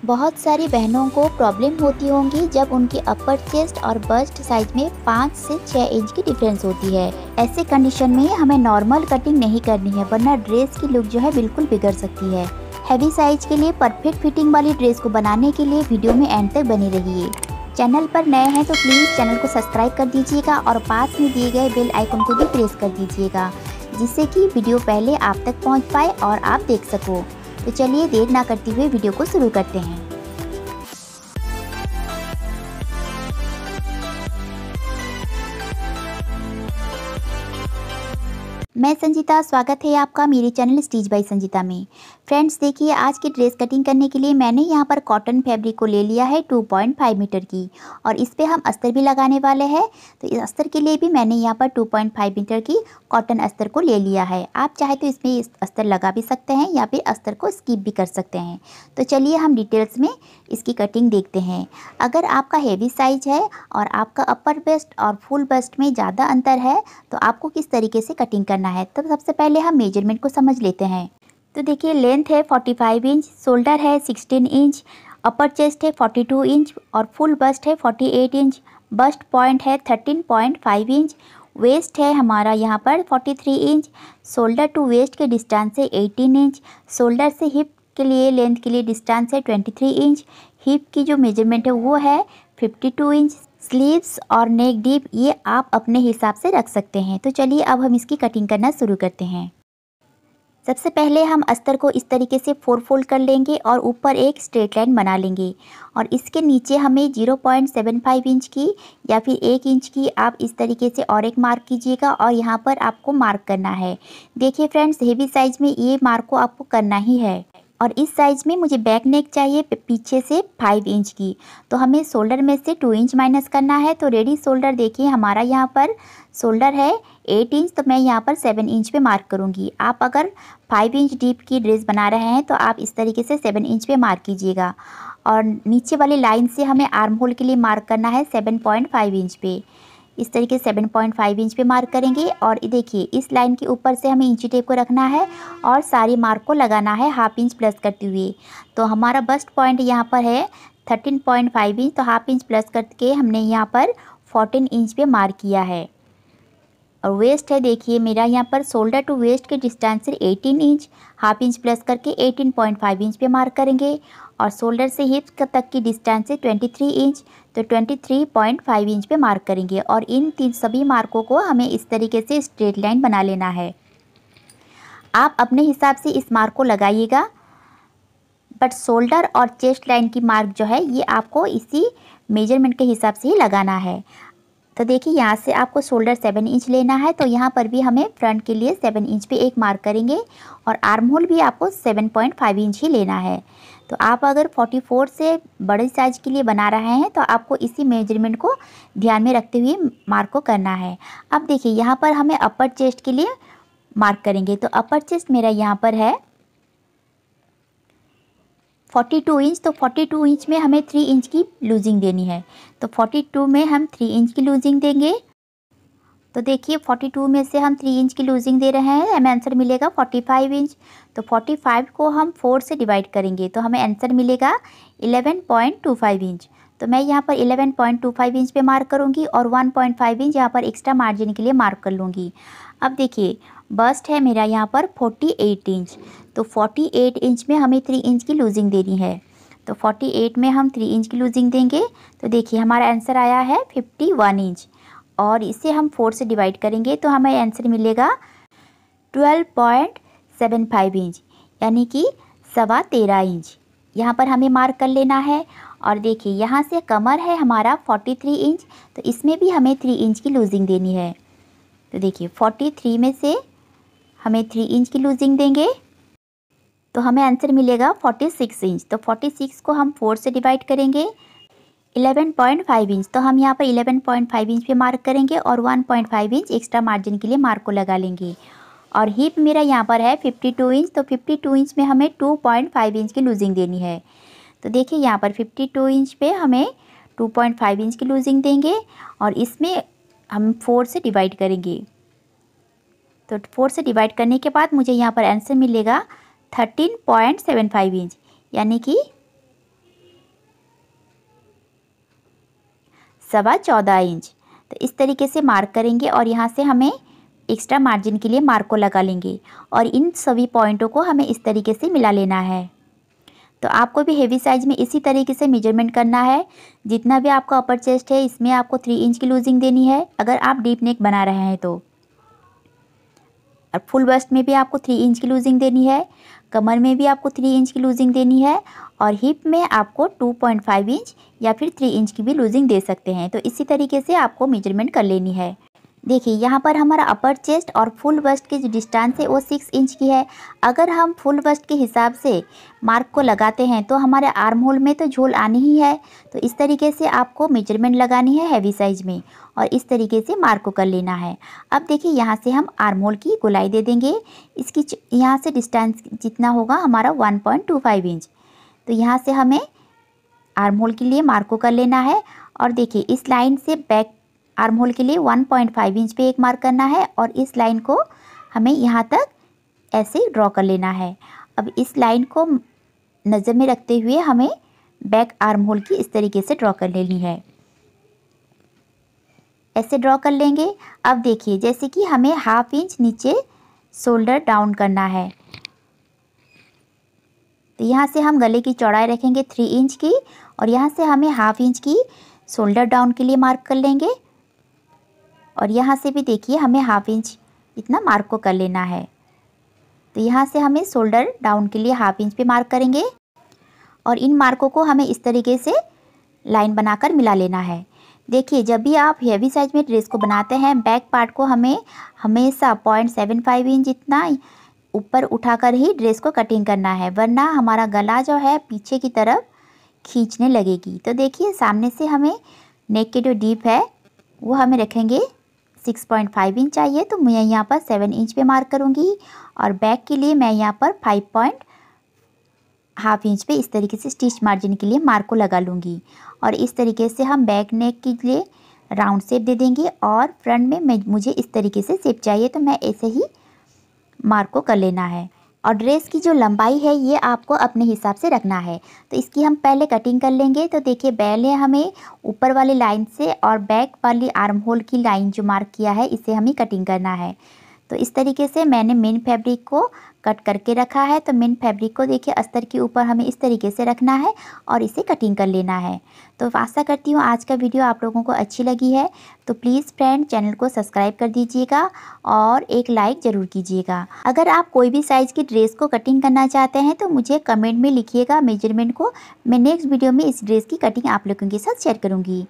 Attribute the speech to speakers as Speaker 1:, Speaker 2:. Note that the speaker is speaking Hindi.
Speaker 1: बहुत सारी बहनों को प्रॉब्लम होती होंगी जब उनकी अपर चेस्ट और बस्ट साइज में 5 से 6 इंच की डिफरेंस होती है। ऐसे कंडीशन में हमें नॉर्मल कटिंग नहीं करनी है, वरना ड्रेस की लुक जो है बिल्कुल बिगड़ सकती है। हैवी साइज के लिए परफेक्ट फिटिंग वाली ड्रेस को बनाने के लिए वीडियो में एंड तक बनी रहिए। चैनल पर नए हैं तो प्लीज़ चैनल को सब्सक्राइब कर दीजिएगा और पास में दिए गए बेल आइकन को भी प्रेस कर दीजिएगा, जिससे कि वीडियो पहले आप तक पहुंच पाए और आप देख सको। तो चलिए देर ना करते हुए वीडियो को शुरू करते हैं। मैं संजीता, स्वागत है आपका मेरे चैनल स्टिच बाय संजीता में। फ्रेंड्स देखिए, आज की ड्रेस कटिंग करने के लिए मैंने यहाँ पर कॉटन फैब्रिक को ले लिया है 2.5 मीटर की, और इस पे हम अस्तर भी लगाने वाले हैं। तो इस अस्तर के लिए भी मैंने यहाँ पर 2.5 मीटर की कॉटन अस्तर को ले लिया है। आप चाहे तो इसमें अस्तर लगा भी सकते हैं या फिर अस्तर को स्किप भी कर सकते हैं। तो चलिए हम डिटेल्स में इसकी कटिंग देखते हैं। अगर आपका हेवी साइज है और आपका अपर वेस्ट और फुल वेस्ट में ज़्यादा अंतर है तो आपको किस तरीके से कटिंग करना है, तो सबसे पहले हम मेजरमेंट को समझ लेते हैं। तो देखिए, लेंथ है 45 इंच, शोल्डर है 16 इंच, अपर चेस्ट है 42 इंच और फुल बस्ट है 48 इंच, बस्ट पॉइंट है 13.5 इंच, वेस्ट है हमारा यहाँ पर 43 इंच, शोल्डर टू वेस्ट के डिस्टेंस है 18 इंच, शोल्डर से हिप के लिए लेंथ के लिए डिस्टेंस है 23 इंच, हिप की जो मेजरमेंट है वो है 52 इंच, स्लीव्स और नेक डीप ये आप अपने हिसाब से रख सकते हैं। तो चलिए अब हम इसकी कटिंग करना शुरू करते हैं। सबसे पहले हम अस्तर को इस तरीके से 4 फोल्ड कर लेंगे और ऊपर एक स्ट्रेट लाइन बना लेंगे, और इसके नीचे हमें 0.75 इंच की या फिर 1 इंच की आप इस तरीके से और एक मार्क कीजिएगा, और यहाँ पर आपको मार्क करना है। देखिए फ्रेंड्स, हेवी साइज में ये मार्क को आपको करना ही है। और इस साइज़ में मुझे बैक नेक चाहिए पीछे से 5 इंच की, तो हमें शोल्डर में से 2 इंच माइनस करना है। तो रेडी शोल्डर देखिए, हमारा यहाँ पर शोल्डर है 8 इंच, तो मैं यहाँ पर 7 इंच पे मार्क करूँगी। आप अगर 5 इंच डीप की ड्रेस बना रहे हैं तो आप इस तरीके से 7 इंच पे मार्क कीजिएगा। और नीचे वाली लाइन से हमें आर्म होल के लिए मार्क करना है 7.5 इंच पे। इस तरीके से 7.5 इंच पे मार्क करेंगे, और देखिए इस लाइन के ऊपर से हमें इंची टेप को रखना है और सारी मार्क को लगाना है हाफ इंच प्लस करते हुए। तो हमारा बस्ट पॉइंट यहाँ पर है 13.5 इंच, तो हाफ इंच प्लस करके हमने यहाँ पर 14 इंच पे मार्क किया है। और वेस्ट है देखिए मेरा यहाँ पर शोल्डर टू वेस्ट के डिस्टेंस से 18 इंच, हाफ इंच प्लस करके 18.5 इंच पे मार्क करेंगे, और शोल्डर से हिप तक की डिस्टेंस है 23 इंच, तो 23.5 इंच पे मार्क करेंगे। और इन तीन सभी मार्कों को हमें इस तरीके से स्ट्रेट लाइन बना लेना है। आप अपने हिसाब से इस मार्क को लगाइएगा, बट शोल्डर और चेस्ट लाइन की मार्क जो है ये आपको इसी मेजरमेंट के हिसाब से ही लगाना है। तो देखिए यहाँ से आपको शोल्डर 7 इंच लेना है, तो यहाँ पर भी हमें फ्रंट के लिए 7 इंच पे एक मार्क करेंगे, और आर्म होल भी आपको 7.5 इंच ही लेना है। तो आप अगर 44 से बड़े साइज के लिए बना रहे हैं तो आपको इसी मेजरमेंट को ध्यान में रखते हुए मार्क को करना है। अब देखिए यहाँ पर हमें अपर चेस्ट के लिए मार्क करेंगे, तो अपर चेस्ट मेरा यहाँ पर है 42 इंच, तो 42 इंच में हमें 3 इंच की लूजिंग देनी है। तो 42 में हम 3 इंच की लूजिंग देंगे। तो देखिए 42 में से हम 3 इंच की लूजिंग दे रहे हैं, हमें आंसर मिलेगा 45 इंच। तो 45 को हम 4 से डिवाइड करेंगे तो हमें आंसर मिलेगा 11.25 इंच। तो मैं यहाँ पर 11.25 इंच पे मार्क करूँगी और 1.5 इंच यहाँ पर एक्स्ट्रा मार्जिन के लिए मार्क कर लूँगी। अब देखिए बस्ट है मेरा यहाँ पर 48 इंच, तो 48 इंच में हमें 3 इंच की लूजिंग देनी है। तो 48 में हम 3 इंच की लूजिंग देंगे, तो देखिए हमारा आंसर आया है 51 इंच, और इसे हम 4 से डिवाइड करेंगे तो हमें आंसर मिलेगा 12.75 इंच, यानी कि 13.25 इंच यहाँ पर हमें मार्क कर लेना है। और देखिए यहाँ से कमर है हमारा 43 इंच, तो इसमें भी हमें 3 इंच की लूजिंग देनी है। तो देखिए 43 में से हमें 3 इंच की लूजिंग देंगे तो हमें आंसर मिलेगा 46 इंच। तो 46 को हम 4 से डिवाइड करेंगे 11.5 इंच, तो हम यहाँ पर 11.5 इंच पे मार्क करेंगे और 1.5 इंच एक्स्ट्रा मार्जिन के लिए मार्क को लगा लेंगे। और हिप मेरा यहाँ पर है 52 इंच, तो 52 इंच में हमें 2.5 इंच की लूजिंग देनी है। तो देखिए यहाँ पर 52 इंच पे हमें 2.5 इंच की लूजिंग देंगे, और इसमें हम 4 से डिवाइड करेंगे। तो 4 से डिवाइड करने के बाद मुझे यहाँ पर आंसर मिलेगा 13.75 इंच, यानी कि 14.25 इंच। तो इस तरीके से मार्क करेंगे और यहाँ से हमें एक्स्ट्रा मार्जिन के लिए मार्क को लगा लेंगे और इन सभी पॉइंटों को हमें इस तरीके से मिला लेना है। तो आपको भी हेवी साइज में इसी तरीके से मेजरमेंट करना है। जितना भी आपका अपर चेस्ट है इसमें आपको 3 इंच की लूजिंग देनी है अगर आप डीप नेक बना रहे हैं तो, और फुल बस्ट में भी आपको 3 इंच की लूजिंग देनी है, कमर में भी आपको 3 इंच की लूजिंग देनी है और हिप में आपको 2.5 इंच या फिर 3 इंच की भी लूजिंग दे सकते हैं। तो इसी तरीके से आपको मेजरमेंट कर लेनी है। देखिए यहाँ पर हमारा अपर चेस्ट और फुल बस्ट की जो डिस्टेंस है वो 6 इंच की है। अगर हम फुल बस्ट के हिसाब से मार्क को लगाते हैं तो हमारे आर्म होल में तो झोल आनी ही है। तो इस तरीके से आपको मेजरमेंट लगानी है हेवी साइज में और इस तरीके से मार्क को कर लेना है। अब देखिए यहाँ से हम आर्म होल की गोलाई दे देंगे। इसकी यहाँ से डिस्टेंस जितना होगा हमारा 1.25 इंच। तो यहाँ से हमें आर्म होल के लिए मार्क को कर लेना है और देखिए इस लाइन से बैक आर्म होल के लिए 1.5 इंच पे एक मार्क करना है और इस लाइन को हमें यहाँ तक ऐसे ड्रॉ कर लेना है। अब इस लाइन को नज़र में रखते हुए हमें बैक आर्म होल की इस तरीके से ड्रॉ कर लेनी है। ऐसे ड्रॉ कर लेंगे। अब देखिए जैसे कि हमें 1/2 इंच नीचे शोल्डर डाउन करना है। तो यहाँ से हम गले की चौड़ाई रखेंगे 3 इंच की और यहाँ से हमें 1/2 इंच की शोल्डर डाउन के लिए मार्क कर लेंगे और यहाँ से भी देखिए हमें 1/2 इंच इतना मार्क को कर लेना है। तो यहाँ से हमें शोल्डर डाउन के लिए 1/2 इंच पे मार्क करेंगे और इन मार्कों को हमें इस तरीके से लाइन बनाकर मिला लेना है। देखिए जब भी आप हेवी साइज में ड्रेस को बनाते हैं बैक पार्ट को हमें हमेशा 0.75 इंच जितना ऊपर उठाकर ही ड्रेस को कटिंग करना है, वरना हमारा गला जो है पीछे की तरफ खींचने लगेगी। तो देखिए सामने से हमें नेक के जो डीप है वो हमें रखेंगे 6.5 इंच चाहिए, तो मैं यहाँ पर 7 इंच पे मार्क करूँगी और बैक के लिए मैं यहाँ पर 5.5 इंच पे इस तरीके से स्टिच मार्जिन के लिए मार्क को लगा लूँगी और इस तरीके से हम बैक नेक के लिए राउंड शेप दे देंगे और फ्रंट में मुझे इस तरीके से शेप चाहिए तो मैं ऐसे ही मार्क को कर लेना है। और ड्रेस की जो लंबाई है ये आपको अपने हिसाब से रखना है। तो इसकी हम पहले कटिंग कर लेंगे। तो देखिए पहले हमें ऊपर वाली लाइन से और बैक वाली आर्म होल की लाइन जो मार्क किया है इसे हमें कटिंग करना है। तो इस तरीके से मैंने मेन फैब्रिक को कट करके रखा है। तो मेन फैब्रिक को देखिए अस्तर के ऊपर हमें इस तरीके से रखना है और इसे कटिंग कर लेना है। तो आशा करती हूँ आज का वीडियो आप लोगों को अच्छी लगी है। तो प्लीज़ फ्रेंड चैनल को सब्सक्राइब कर दीजिएगा और एक लाइक ज़रूर कीजिएगा। अगर आप कोई भी साइज़ की ड्रेस को कटिंग करना चाहते हैं तो मुझे कमेंट में लिखिएगा मेजरमेंट को। मैं नेक्स्ट वीडियो में इस ड्रेस की कटिंग आप लोगों के साथ शेयर करूँगी।